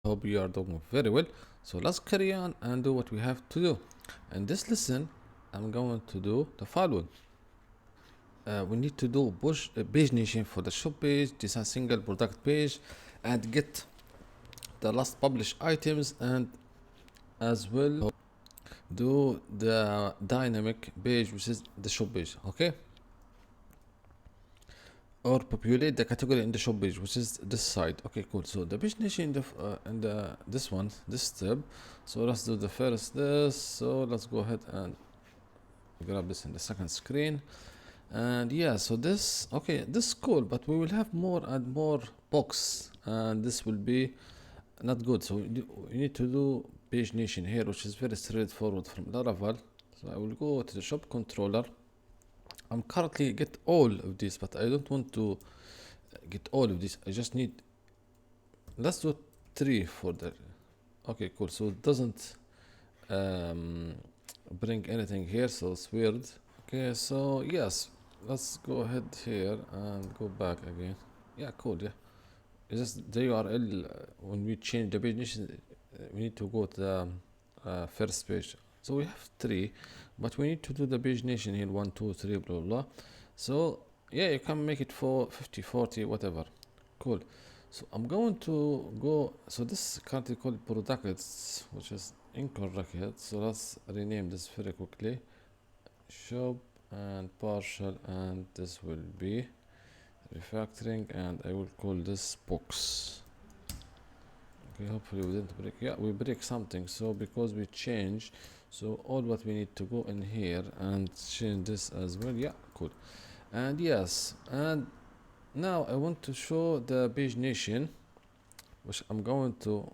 Hope you are doing very well. So let's carry on and do what we have to do. In this lesson, I'm going to do the following. We need to do push pagination for the shop page, design single product page, and get the last published items, and as well do the dynamic page, which is the shop page. Okay, or populate the category in the shop page, which is this side. Okay, cool. So the pagination in the this one, this step. So let's do the first this. So let's go ahead and grab this in the second screen. And yeah, so this, okay, this is cool, but we will have more and more box, and this will be not good. So we need to do pagination here, which is very straightforward from Laravel. So I will go to the shop controller. I'm currently get all of this, but I don't want to get all of this. I just need, let's do 3 for the, okay, cool. So it doesn't bring anything here, so it's weird. Okay, so yes, let's go ahead here and go back again. Yeah, cool. Yeah, it's just the URL. When we change the page, we need to go to the first page. So we have 3, but we need to do the pagination here, 1 2 3 blah blah. So yeah, you can make it for 50 40 whatever. Cool. So I'm going to go, so this is currently called products, which is incorrect. So let's rename this very quickly. Shop and partial, and this will be refactoring, and I will call this box. Okay, hopefully we didn't break, yeah, we break something. So because we change, so all what we need to go in here and change this as well. Yeah, cool. And yes, and now I want to show the pagination, which I'm going to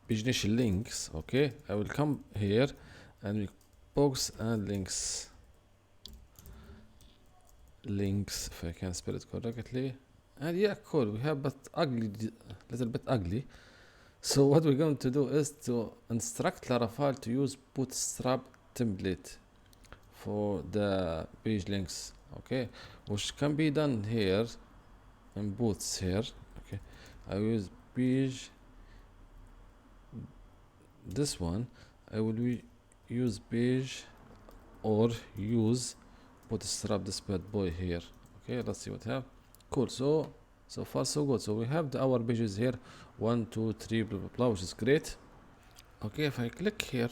pagination links. Okay, I will come here and we box and links, if I can spell it correctly. And yeah, cool, we have but ugly, little bit ugly. So what we're going to do is to instruct Laravel to use bootstrap template for the page links, okay, which can be done here in boots here. Okay, I use page, this one I will use page, or use bootstrap this bad boy here. Okay, let's see what we have. Cool. So far so good. So we have our pages here, 1 2 3 blah blah blah, which is great. Okay, if I click here,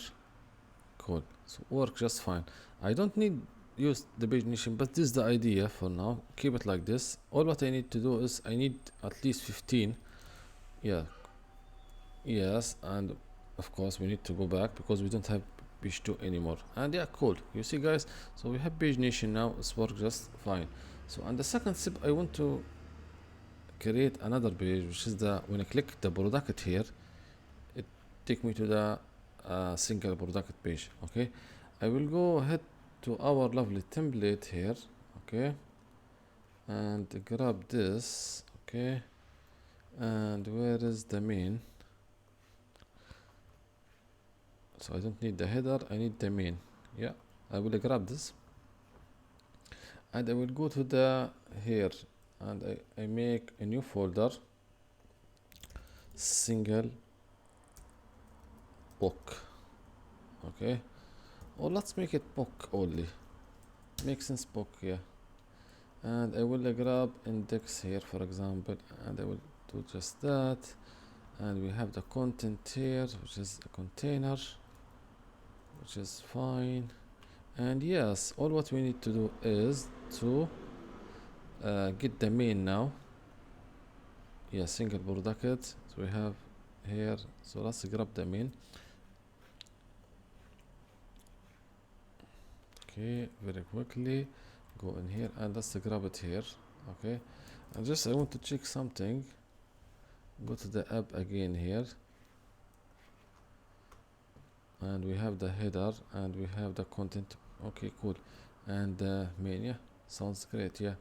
cool, so work just fine. I don't need use the pagination, but this is the idea for now. Keep it like this. All what I need to do is I need at least 15. Yeah, yes, and of course we need to go back because we don't have page 2 anymore. And yeah, cool, you see guys, so we have pagination now. It's work just fine. So on the second step, I want to create another page, which is the, when I click the product here, it take me to the single product page. Okay, I will go ahead to our lovely template here. Okay, and grab this. Okay, and where is the main? So I don't need the header, I need the main. Yeah, I will grab this and I will go to the here, and I make a new folder, single book. Okay, or let's make it book only, makes sense, book. Yeah, and I will grab index here for example, and I will do just that. And we have the content here, which is a container, which is fine. And yes, all what we need to do is to get the main now. Yeah, single product, so we have here. So let's grab the main. Okay, very quickly go in here and let's grab it here. Okay, and just I want to check something. Go to the app again here, and we have the header and we have the content. Okay, cool. And the main, yeah, sounds great. Yeah,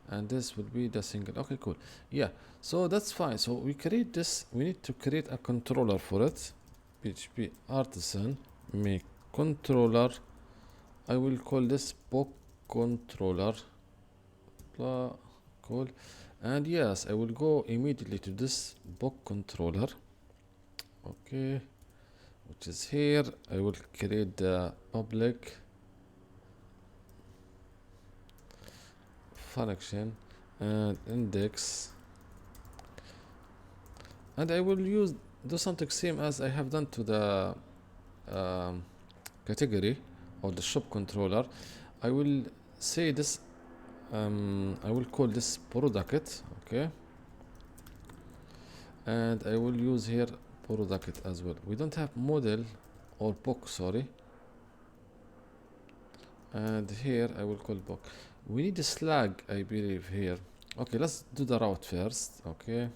and this will be the single. Okay, cool. Yeah, so that's fine. So we create this, we need to create a controller for it. PHP artisan make controller. I will call this book controller. Blah, cool. And yes, I will go immediately to this book controller. okay, which is here. I will create the public function and index, and I will do something same as I have done to the um, category or the shop controller. I will say this, I will call this product, okay, and I will use here product as well. We don't have model or book, sorry, and here I will call book. We need a slag, I believe, here. Okay, let's do the route first. Okay,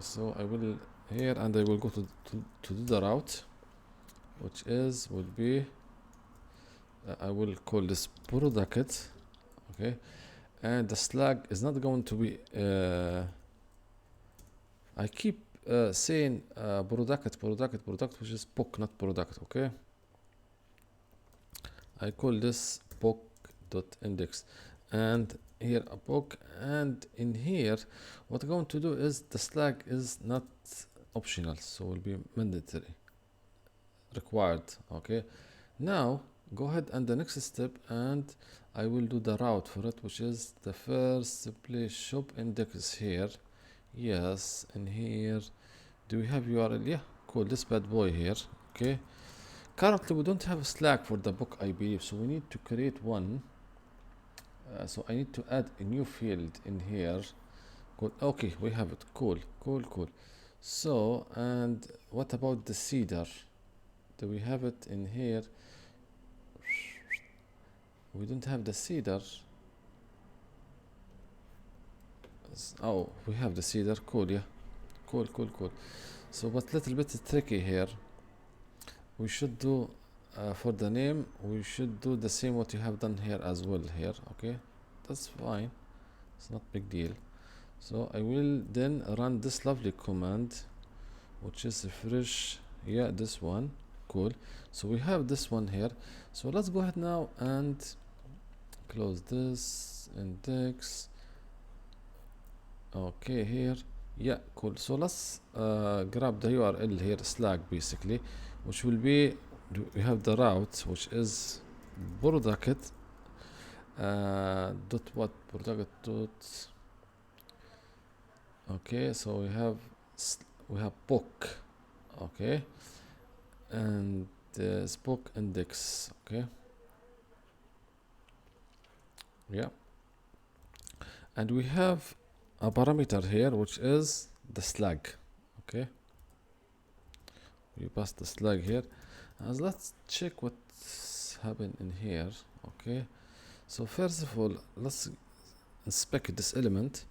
so I will here, and I will go to do the route, which will be I will call this product, okay, and the slag is not going to be I keep saying product, which is book, not product. Okay, I call this book dot index, and here a book, and in here what I'm going to do is the slag is not optional, so will be mandatory, required. Okay, now go ahead and the next step, and I will do the route for it, which is the first place shop index here. Yes, in here do we have URL? Yeah, cool, this bad boy here. Okay, currently we don't have a slag for the book, I believe, so we need to create one. So I need to add a new field in here. Cool. Okay, we have it. Cool. So, and what about the cedar? Do we have it in here? We don't have the cedar. Oh, we have the cedar. Cool, yeah. Cool. So, but little bit tricky here. We should do for the name. We should do the same what you have done here as well. Here, okay. That's fine. It's not big deal. So I will then run this lovely command, which is refresh. Yeah, this one. Cool. So we have this one here. So let's go ahead now and close this index. Okay, here. Yeah, cool. So let's grab the URL here, slag basically, which will be, we have the route, which is product dot what, product dot. Okay, so we have book, okay, and book index. Okay, yeah, and we have a parameter here, which is the slag. Okay, we pass the slag here, and let's check what's happened in here. Okay, so first of all, let's inspect this element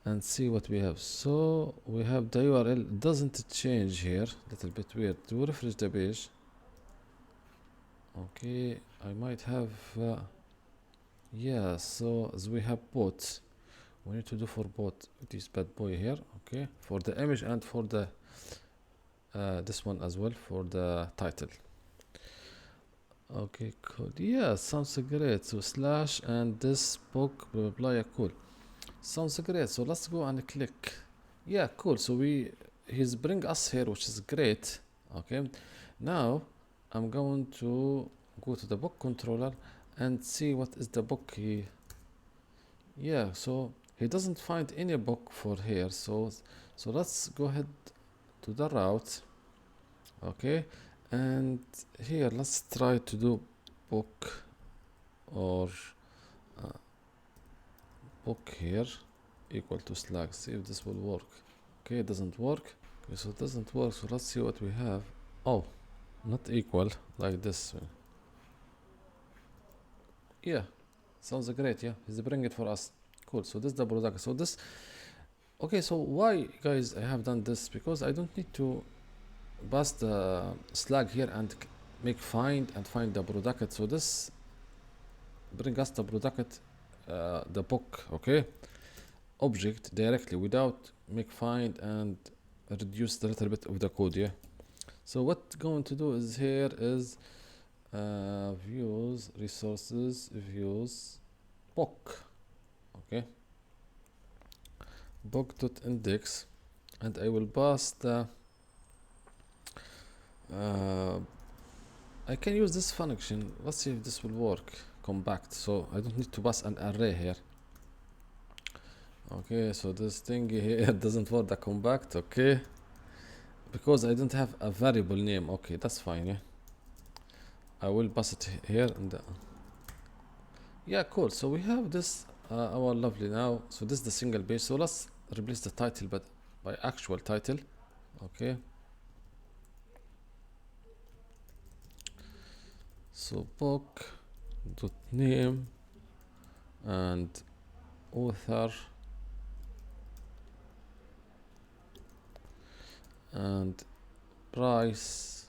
and see what we have. So we have the URL doesn't change here, little bit weird. Do refresh the page. Okay, I might have yeah, so as we have both, we need to do for both this bad boy here. Okay, for the image and for the this one as well, for the title. Okay, cool. Yeah, sounds great. So slash and this book blah blah blah. Yeah, cool. Sounds great. So let's go and click. Yeah, cool. So he's bring us here, which is great. Okay, now I'm going to go to the book controller and see what is the book he. Yeah, so he doesn't find any book for here. So let's go ahead to the route. Okay, and here let's try to do book or book here equal to slag. See if this will work. Okay, it doesn't work. Okay, so it doesn't work. So let's see what we have. Oh, not equal like this. Yeah, sounds great. Yeah, he's bringing it for us. Cool. So this is the product. So this. Okay, so why, guys, I have done this? Because I don't need to pass the slag here and make find the product. So this bring us the product, the book. Okay, object directly without make find and reduce the little bit of the code. Yeah, so what going to do is here is views, resources, views, book. Okay, book dot index. and I will pass the I can use this function. Let's see if this will work. Compact, so I don't need to pass an array here. Okay, so this thing here doesn't work the compact. Okay, because I don't have a variable name. Okay, that's fine. Yeah, I will pass it here and yeah, cool. So we have this our lovely now. So this is the single page. So let's replace the title but by actual title. Okay, so book dot name and author and price.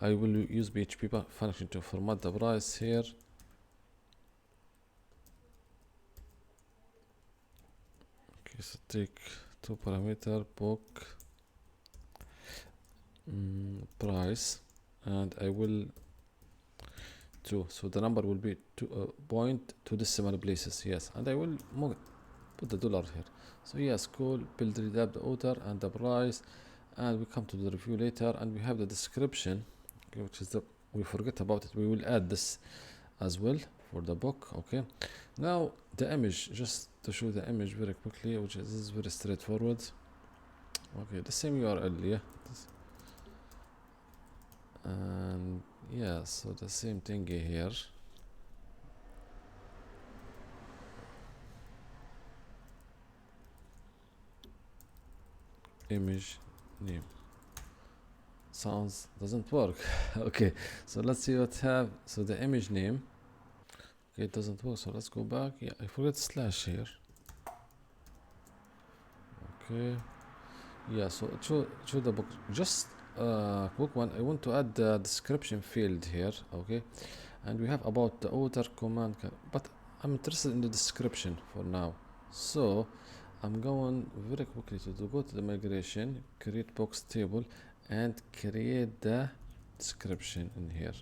I will use PHP function to format the price here. Okay, so take two parameter book price, and I will two. So the number will be point two decimal places. Yes, and I will put the dollar here. So yes, cool. Build redapt the author and the price, and we come to the review later, and we have the description, okay, which is the we forget about it. We will add this as well for the book. Okay, now the image, just to show the image very quickly, which is very straightforward. Okay, the same URL, yeah, and yeah, so the same thing here. Image name sounds doesn't work. Okay, so let's see what have. So the image name, okay, it doesn't work, so let's go back. Yeah, I forgot slash here. Okay, yeah, so show the book. Just quick one, I want to add the description field here. Okay, and we have about the author command, but I'm interested in the description for now. So I'm going very quickly to go to the migration, create box table, and create the description in here.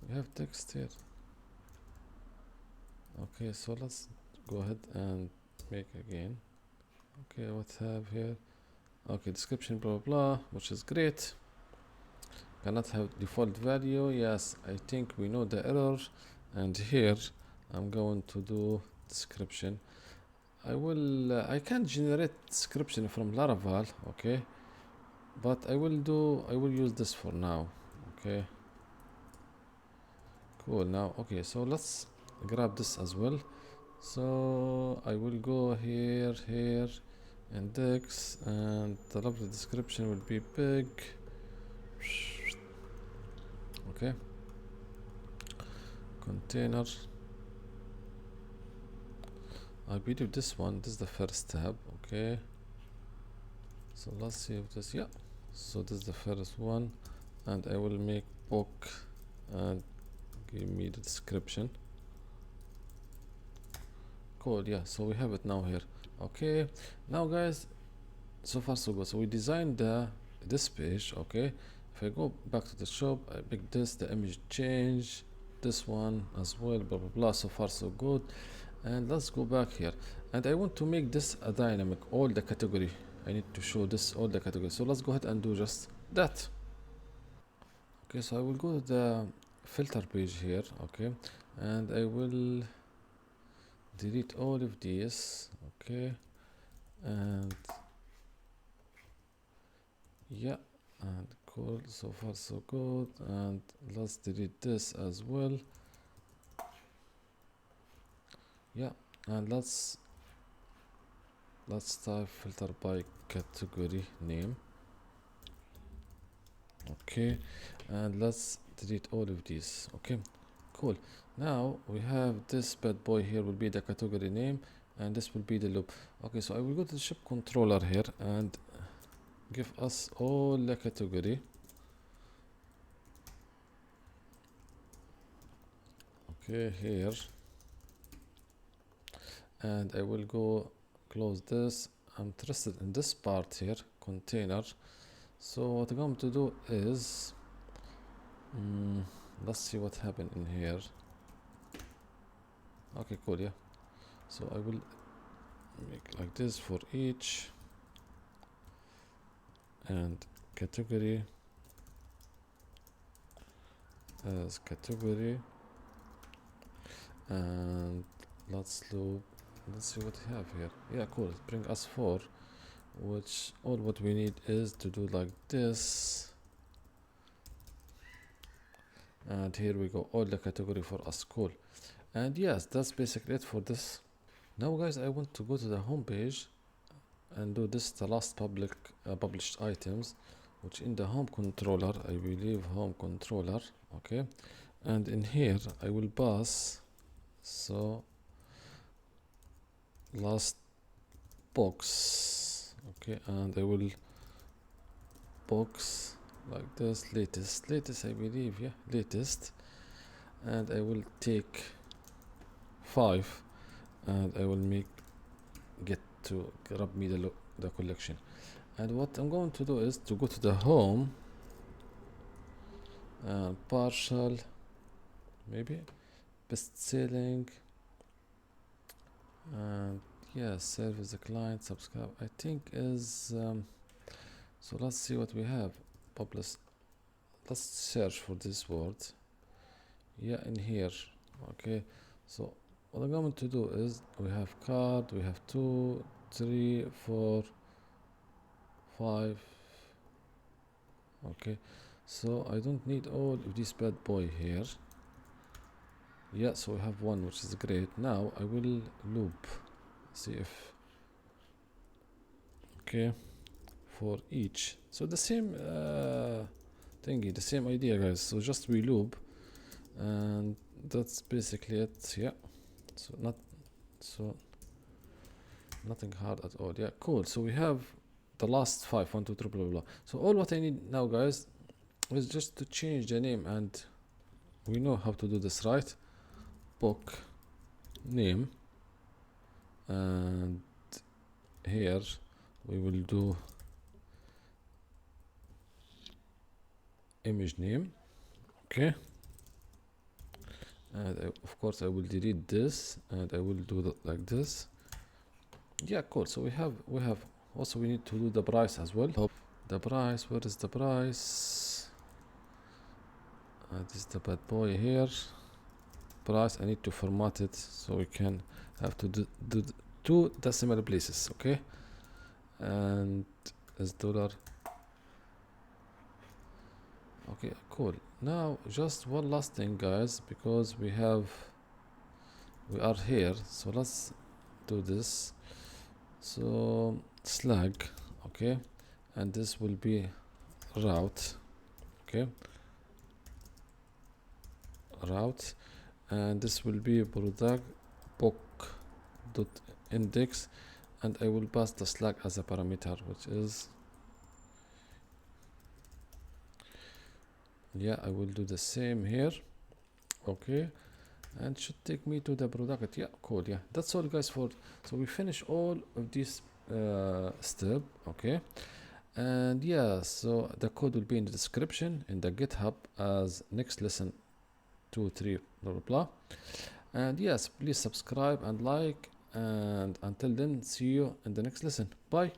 We have text here. Okay, so let's go ahead and make again. Okay, what have here? Okay, description blah blah, which is great. Cannot have default value. Yes, I think we know the error, and here I'm going to do description. I can generate description from Laravel, okay, but I will use this for now. Okay, cool. Now, okay, so let's grab this as well. So I will go here, index, and the lovely description will be big. Okay, container. I believe this is the first tab. Okay, so let's see if this, yeah, so this is the first one, and I will make book and give me the description. Cool, yeah, so we have it now here. Okay, now guys, so far so good. So we designed this page. Okay, if I go back to the shop, I pick this, the image change, this one as well, blah blah blah. So far so good. And let's go back here, and I want to make this a dynamic, all the category. I need to show this all the categories. So let's go ahead and do just that. Okay, so I will go to the filter page here. Okay, and I will delete all of these. Okay, and yeah, and cool, so far so good. And let's delete this as well. Yeah, and let's type filter by category name. Okay, and let's delete all of these. Okay, cool. Now we have this bad boy here will be the category name, and this will be the loop. Okay, so I will go to the ship controller here and give us all the category. Okay, here, and I will go close this. I'm interested in this part here, container. So what I'm going to do is let's see what happened in here. Okay, cool, yeah. So I will make like this for each, and category as category, and let's loop. Let's see what we have here. Yeah, cool. Bring us 4, which all what we need is to do like this, and here we go, all the category for us. Cool. And yes, that's basically it for this. Now guys, I want to go to the home page and do this, the last published items, which in the home controller, I believe home controller. Okay, and in here I will pass, so last box. Okay, and I will box like this, latest I believe, yeah, latest, and I will take 5, and I will make get to grab me the collection. And what I'm going to do is to go to the home and partial, maybe best selling, and yeah, service the client, subscribe, I think is so let's see what we have. Publish, let's search for this word. Yeah, in here. Okay, so what I'm going to do is we have card, we have 2, 3, 4, 5. Okay, so I don't need all of this bad boy here. Yeah, so we have 1, which is great. Now I will loop, see if, okay, for each, so the same thingy, the same idea guys, so just we loop, and that's basically it. Yeah, so nothing hard at all. Yeah, cool. So we have the last 5, 1, 2, 3, blah blah blah. So all what I need now guys is just to change the name, and we know how to do this, right? Book name, and here we will do image name. Okay, and of course I will delete this, and I will do that like this. Yeah, cool. So we have also, we need to do the price as well. The price, where is the price? This is the bad boy here. Price, I need to format it so we can have to do 2 decimal places. Okay, and is dollar. Okay, cool. Now just one last thing guys, because we are here, so let's do this. So slag, okay, and this will be route. Okay, route, and this will be product book dot index, and I will pass the slag as a parameter, which is, yeah, I will do the same here. Okay, and should take me to the product. Yeah, cool. Yeah, that's all guys for, so we finish all of this step. Okay, and yeah, so the code will be in the description in the GitHub as next lesson 2, 3, blah blah blah. And yes, please subscribe and like, and until then, see you in the next lesson. Bye.